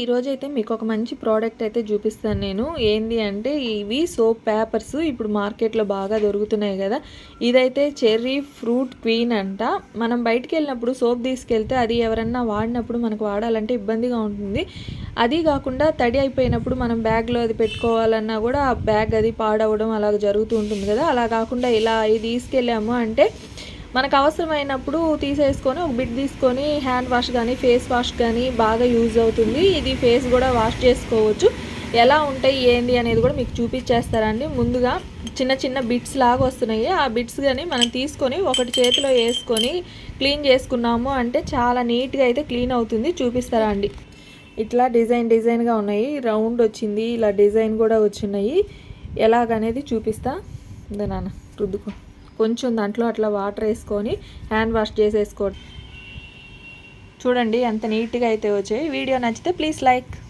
ఈరోజైతే మీకు ఒక మంచి ప్రోడక్ట్ అయితే చూపిస్తాను నేను. ఏంది అంటే ఇవి సోప్ పేపర్స్ ఇప్పుడు మార్కెట్లో బాగా దొరుకుతున్నాయి కదా. ఇదైతే చెర్రీ ఫ్రూట్ క్వీన్ అంట. మనం బయటికి వెళ్ళినప్పుడు సోప్ తీసుకెళ్తే అది ఎవరన్నా వాడినప్పుడు మనకు వాడాలంటే ఇబ్బందిగా ఉంటుంది. అది కాకుండా తడి అయిపోయినప్పుడు మనం బ్యాగ్లో అది పెట్టుకోవాలన్నా కూడా ఆ బ్యాగ్ అది పాడవడం అలాగ జరుగుతూ ఉంటుంది కదా. అలా కాకుండా ఇలా ఇది తీసుకెళ్ళాము అంటే మనకు అవసరమైనప్పుడు తీసేసుకొని ఒక బిట్ తీసుకొని హ్యాండ్ వాష్ కానీ ఫేస్ వాష్ కానీ బాగా యూజ్ అవుతుంది. ఇది ఫేస్ కూడా వాష్ చేసుకోవచ్చు. ఎలా ఉంటాయి ఏంది అనేది కూడా మీకు చూపించేస్తారండి. ముందుగా చిన్న చిన్న బిట్స్ లాగా వస్తున్నాయి. ఆ బిట్స్ కానీ మనం తీసుకొని ఒకటి చేతిలో వేసుకొని క్లీన్ చేసుకున్నాము అంటే చాలా నీట్గా అయితే క్లీన్ అవుతుంది. చూపిస్తారా అండి. ఇట్లా డిజైన్గా ఉన్నాయి. రౌండ్ వచ్చింది, ఇలా డిజైన్ కూడా వచ్చినాయి. ఎలాగనేది చూపిస్తా. నాన్న రుద్దుకో. కొంచెం దాంట్లో అట్లా వాటర్ వేసుకొని హ్యాండ్ వాష్ చేసేసుకోండి. చూడండి ఎంత నీట్గా అయితే వచ్చాయి. వీడియో నచ్చితే ప్లీజ్ లైక్.